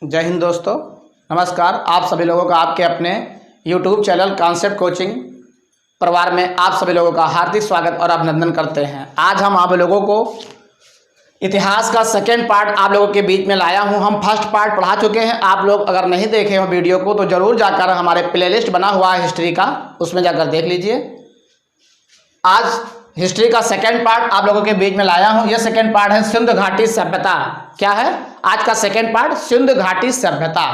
जय हिंद दोस्तों, नमस्कार। आप सभी लोगों का आपके अपने YouTube चैनल कॉन्सेप्ट कोचिंग परिवार में आप सभी लोगों का हार्दिक स्वागत और अभिनंदन करते हैं। आज हम आप लोगों को इतिहास का सेकेंड पार्ट आप लोगों के बीच में लाया हूं। हम फर्स्ट पार्ट पढ़ा चुके हैं। आप लोग अगर नहीं देखे हो वीडियो को तो ज़रूर जाकर हमारे प्लेलिस्ट बना हुआ है हिस्ट्री का, उसमें जाकर देख लीजिए। आज हिस्ट्री का सेकेंड पार्ट आप लोगों के बीच में लाया हूं। यह सेकेंड पार्ट है सिंधु घाटी सभ्यता। क्या है आज का सेकेंड पार्ट? सिंधु घाटी सभ्यता।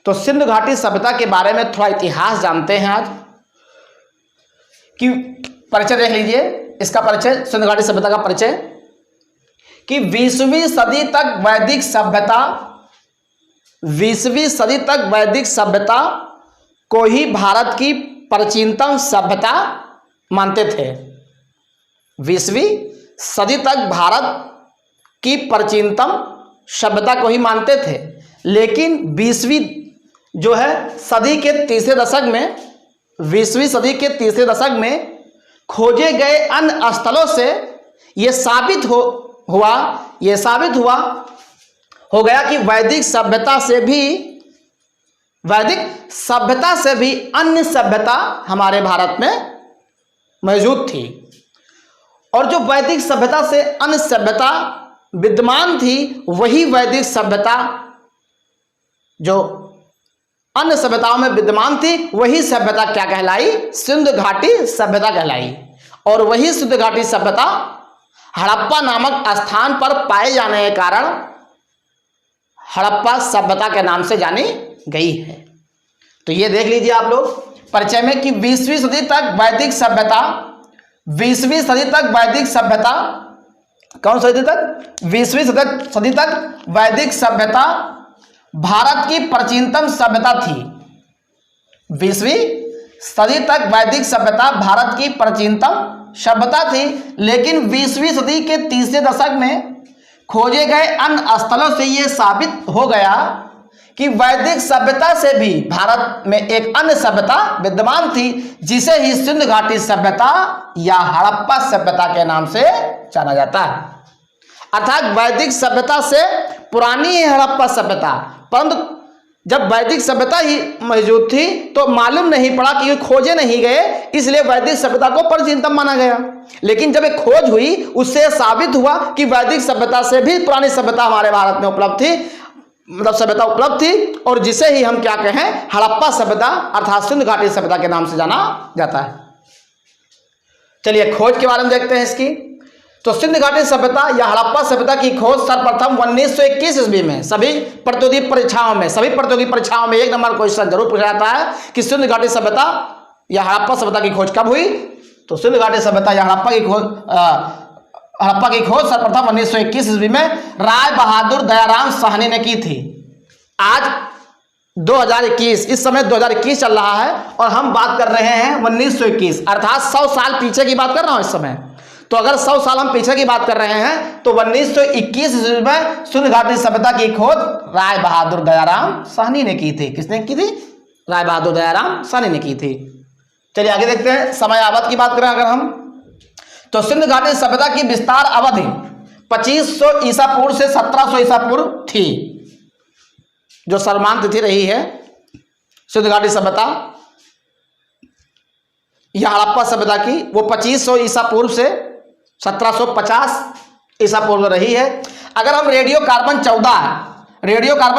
तो सिंधु घाटी सभ्यता के बारे में थोड़ा इतिहास जानते हैं आज कि परिचय देख लीजिए। इसका परिचय, सिंधु घाटी सभ्यता का परिचय कि 20वीं सदी तक वैदिक सभ्यता 20वीं सदी तक वैदिक सभ्यता को ही भारत की प्राचीनतम सभ्यता मानते थे। 20वीं सदी तक भारत की प्राचीनतम सभ्यता को ही मानते थे, लेकिन 20वीं जो है सदी के तीसरे दशक में 20वीं सदी के तीसरे दशक में खोजे गए अन्य स्थलों से यह साबित हो गया कि वैदिक सभ्यता से भी अन्य सभ्यता हमारे भारत में मौजूद थी। और जो वैदिक सभ्यता से अन्य सभ्यता विद्यमान थी, वही वैदिक सभ्यता जो अन्य सभ्यताओं में विद्यमान थी, वही सभ्यता क्या कहलाई? सिंधु घाटी सभ्यता कहलाई। और वही सिंधु घाटी सभ्यता हड़प्पा नामक स्थान पर पाए जाने के कारण हड़प्पा सभ्यता के नाम से जानी गई है। तो ये देख लीजिए आप लोग परिचय में कि 20वीं सदी तक वैदिक सभ्यता 20वीं सदी तक वैदिक सभ्यता कौन सदी तक? 20वीं सदी तक वैदिक सभ्यता भारत की प्राचीनतम सभ्यता थी। 20वीं सदी तक वैदिक सभ्यता भारत की प्राचीनतम सभ्यता थी, लेकिन 20वीं सदी के तीसरे दशक में खोजे गए अन्य स्थलों से यह साबित हो गया कि वैदिक सभ्यता से भी भारत में एक अन्य सभ्यता विद्यमान थी, जिसे ही सिंधु घाटी सभ्यता या हड़प्पा सभ्यता के नाम से जाना जाता है। अर्थात वैदिक सभ्यता से पुरानी है हड़प्पा सभ्यता, परंतु जब वैदिक सभ्यता ही मौजूद थी तो मालूम नहीं पड़ा कि खोजे नहीं गए, इसलिए वैदिक सभ्यता को प्राचीनतम माना गया। लेकिन जब एक खोज हुई, उससे साबित हुआ कि वैदिक सभ्यता से भी पुरानी सभ्यता हमारे भारत में उपलब्ध थी, मतलब सभ्यता उपलब्ध थी, और जिसे ही हम क्या कहें? हड़प्पा सभ्यता अर्थात सिंधु घाटी सभ्यता के नाम से जाना जाता है। चलिए खोज के बारे में देखते हैं इसकी। तो सिंधु घाटी सभ्यता या हड़प्पा सभ्यता की खोज सर्वप्रथम 1921 ईस्वी में सभी प्रतियोगी परीक्षाओं में 1 नंबर क्वेश्चन जरूर पूछा जाता है कि सिंधु घाटी सभ्यता या हड़प्पा सभ्यता की खोज कब हुई? तो सिंधु घाटी सभ्यता या हड़प्पा की खोज सर्वप्रथम 1921 ईस्वी में राय बहादुर दयाराम साहनी ने की थी। आज 2021, इस समय 2021 चल रहा है और हम बात कर रहे हैं 1921, अर्थात 100 साल पीछे की बात कर रहा हूं इस समय। तो अगर 100 साल हम पीछे की बात कर रहे हैं तो 1921 ईस्वी में सिंधु घाटी सभ्यता की खोज राय बहादुर दयाराम साहनी ने की थी। किसने की थी? राय बहादुर दयाराम साहनी ने की थी। चलिए आगे देखते हैं। समय अवधि की बात करें अगर हम, तो सिंधु घाटी सभ्यता की विस्तार अवधि 2500 ईसा पूर्व से 1700 ईसा पूर्व थी। जो सर्वमान्य तिथि रही है सिंधु घाटी सभ्यता या हड़प्पा सभ्यता की, वो 2500 ईसा पूर्व से 1750 ईसा पूर्व रही है। अगर हम रेडियो कार्बन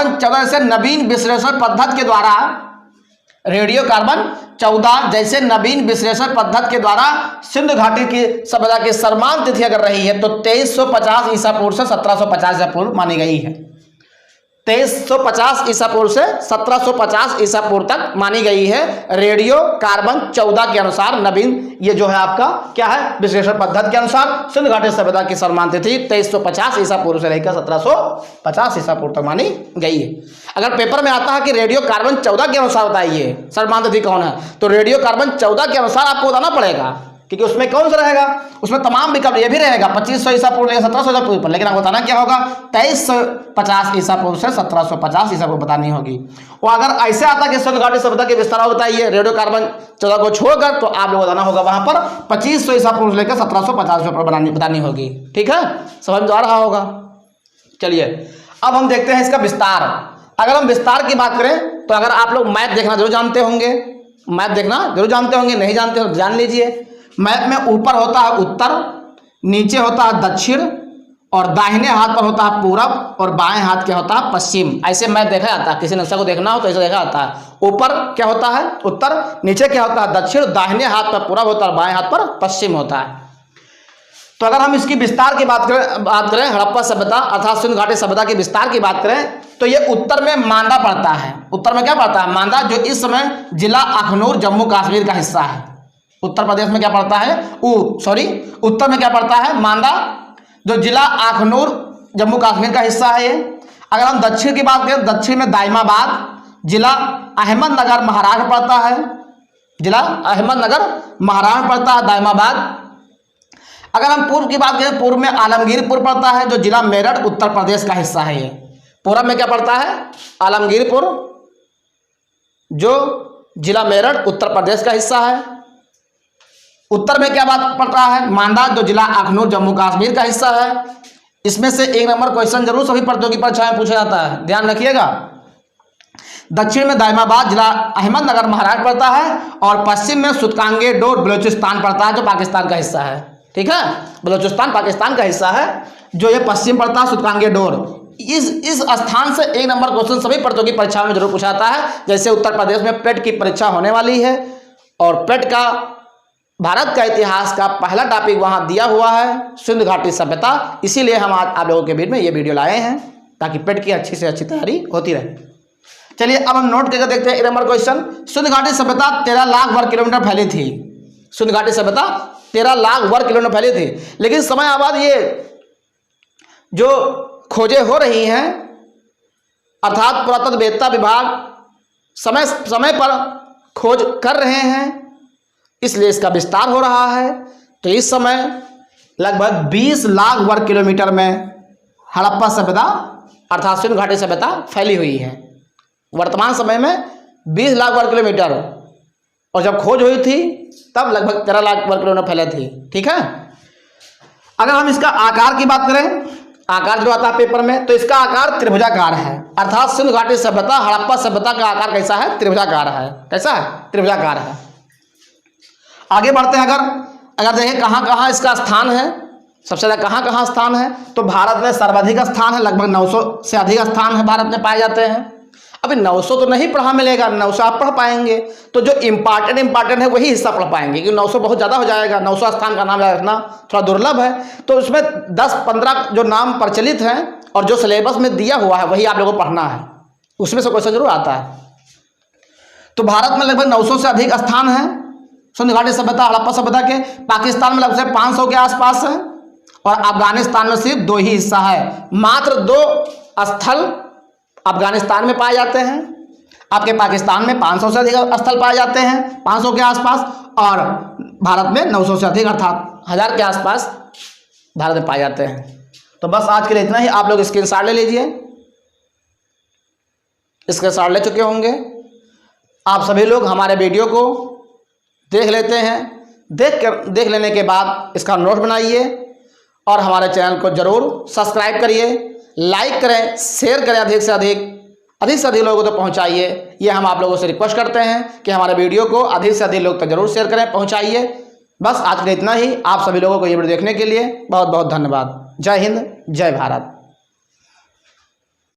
14 जैसे नवीन विश्लेषण पद्धति के द्वारा सिंधु घाटी की सभ्यता की सर्वमान्य तिथि अगर रही है तो 2350 ईसा पूर्व से 1750 ईसा पूर्व मानी गई है। 2350 ईसा पूर्व से 1750 ईसा पूर्व तक मानी गई है रेडियो कार्बन 14 के अनुसार। नवीन ये जो है आपका क्या है विश्लेषण पद्धति के अनुसार सिंधु घाटी सभ्यता की सर्वमान्य तिथि 2350 ईसा पूर्व से लेकर 1750 ईसा पूर्व तक मानी गई है। अगर पेपर में आता है कि रेडियो कार्बन 14 के अनुसार बताइए सर्वमान्य तिथि कौन है, तो रेडियो कार्बन 14 के अनुसार आपको बताना पड़ेगा, क्योंकि उसमें कौन सा रहेगा? उसमें तमाम विकल्प ये भी रहेगा 2500 ईसा पूर्व लेकर 1700 ईसा पूर्व पर, लेकिन आपको बताना क्या होगा? 2350 ईसा पूर्व से 1750 ईसा पूर्व बतानी होगी। और अगर ऐसे आता कि सिंधु घाटी सभ्यता के विस्तार बताइए रेडियो कार्बन 14 को छोड़कर, तो आप लोग बताना होगा वहां पर 2500 ईसा पूर्व लेकर 1750 ईसा पूर्व बतानी होगी। ठीक है, समझ में आ रहा होगा। चलिए अब हम देखते हैं इसका विस्तार। अगर हम विस्तार की बात करें तो अगर आप लोग मैप देखना जरूर जानते होंगे, मैप देखना जरूर जानते होंगे, नहीं जानते हो जान लीजिए। मैप में ऊपर होता है उत्तर, नीचे होता है दक्षिण, और दाहिने हाथ पर होता है पूरब, और बाएं हाथ क्या होता है पश्चिम। ऐसे मैप देखा जाता है, किसी नक्शा को देखना हो तो ऐसे देखा जाता है। ऊपर क्या होता है उत्तर, नीचे क्या होता है दक्षिण, दाहिने हाथ पर पूरब होता है, बाएं हाथ पर पश्चिम होता है। तो अगर हम इसकी विस्तार की बात करें हड़प्पा सभ्यता अर्थात सिंधु घाटी सभ्यता की विस्तार की बात करें तो ये उत्तर में मांदा पड़ता है। उत्तर में क्या पड़ता है मांदा, जो इस समय जिला अखनूर जम्मू कश्मीर का हिस्सा है। उत्तर प्रदेश में क्या पड़ता है उत्तर में क्या पड़ता है मांदा, जो जिला अखनूर जम्मू कश्मीर का हिस्सा है ये। अगर हम दक्षिण की बात करें, दक्षिण में दाइमाबाद जिला अहमदनगर महाराष्ट्र पड़ता है, जिला अहमदनगर महाराष्ट्र पड़ता है दाइमाबाद। अगर हम पूर्व की बात करें, पूर्व में आलमगीरपुर पड़ता है, जो जिला मेरठ उत्तर प्रदेश का हिस्सा है ये। पूर्व में क्या पड़ता है आलमगीरपुर, जो जिला मेरठ उत्तर प्रदेश का हिस्सा है। उत्तर में क्या बात पड़ता है मांदा, जो जिला अखनूर जम्मू कश्मीर का हिस्सा है। इसमें से 1 नंबर क्वेश्चन जरूर सभी प्रतियोगी परीक्षाएं में पूछा जाता है, ध्यान रखिएगा। दक्षिण में दाइमाबाद जिला अहमदनगर महाराष्ट्र पड़ता है, और पश्चिम में सुतकांगेडोर बलूचिस्तान पड़ता है, जो पाकिस्तान का हिस्सा है। ठीक है, बलूचिस्तान पाकिस्तान का हिस्सा है, जो ये पश्चिम पड़ता है सुतकांगेडोर। इस स्थान से 1 नंबर क्वेश्चन सभी प्रतियोगी परीक्षाओं में जरूर पूछा जाता है। जैसे उत्तर प्रदेश में पेट की परीक्षा होने वाली है, और पेट का भारत का इतिहास का पहला टॉपिक वहां दिया हुआ है सिंधु घाटी सभ्यता। इसीलिए हम आज आप लोगों के बीच में ये वीडियो लाए हैं, ताकि पेट की अच्छी से अच्छी तैयारी होती रहे। चलिए अब हम नोट करके देखते हैं 1 नंबर क्वेश्चन। सिंधु घाटी सभ्यता 13 लाख वर्ग किलोमीटर फैली थी। सिंधु घाटी सभ्यता 13 लाख वर्ग किलोमीटर फैली थी, लेकिन समय बाद ये जो खोजें हो रही हैं, अर्थात पुरातत्ववेत्ता विभाग समय समय पर खोज कर रहे हैं, इसलिए इसका विस्तार हो रहा है। तो इस समय लगभग 20 लाख वर्ग किलोमीटर में हड़प्पा सभ्यता अर्थात सिंधु घाटी सभ्यता फैली हुई है। वर्तमान समय में 20 लाख वर्ग किलोमीटर, और जब खोज हुई थी तब लगभग 13 लाख वर्ग किलोमीटर फैले थी। ठीक है, अगर हम इसका आकार की बात करें, आकार जो आता है पेपर में, तो इसका आकार त्रिभुजाकार है। अर्थात सिंधु घाटी सभ्यता हड़प्पा सभ्यता का आकार कैसा है त्रिभुजाकार है। कैसा है त्रिभुजाकार है। आगे बढ़ते हैं, अगर देखें कहाँ कहाँ इसका स्थान है, सबसे ज़्यादा कहाँ कहाँ स्थान है, तो भारत में सर्वाधिक स्थान है, लगभग 900 से अधिक स्थान है भारत में पाए जाते हैं। अभी 900 तो नहीं पढ़ा मिलेगा, 900 आप पढ़ पाएंगे तो जो इम्पॉर्टेंट है वही हिस्सा पढ़ पाएंगे, क्योंकि 900 बहुत ज़्यादा हो जाएगा। 900 स्थान का नाम याद रखना थोड़ा दुर्लभ है, तो उसमें 10-15 जो नाम प्रचलित हैं और जो सिलेबस में दिया हुआ है वही आप लोगों को पढ़ना है, उसमें से क्वेश्चन जरूर आता है। तो भारत में लगभग 900 से अधिक स्थान है सिंधु घाटी सभ्यता हड़प्पा सभ्यता के। पाकिस्तान में लगभग 500 के आसपास है, और अफगानिस्तान में सिर्फ 2 ही हिस्सा है। मात्र 2 स्थल अफगानिस्तान में पाए जाते हैं। आपके पाकिस्तान में 500 से अधिक स्थल पाए जाते हैं, 500 के आसपास, और भारत में 900 से अधिक अर्थात 1000 के आसपास भारत में पाए जाते हैं। तो बस आज के लिए इतना ही। आप लोग स्क्रीनशॉट ले लीजिए, स्क्रीनशॉट ले चुके होंगे आप सभी लोग। हमारे वीडियो को देख लेते हैं, देख लेने के बाद इसका नोट बनाइए, और हमारे चैनल को जरूर सब्सक्राइब करिए, लाइक करें, शेयर करें, अधिक से अधिक लोगों तक पहुंचाइए। ये हम आप लोगों से रिक्वेस्ट करते हैं कि हमारे वीडियो को अधिक से अधिक लोग तक जरूर शेयर करें, पहुंचाइए। बस आज के लिए इतना ही। आप सभी लोगों को ये वीडियो देखने के लिए बहुत बहुत धन्यवाद। जय हिंद, जय भारत।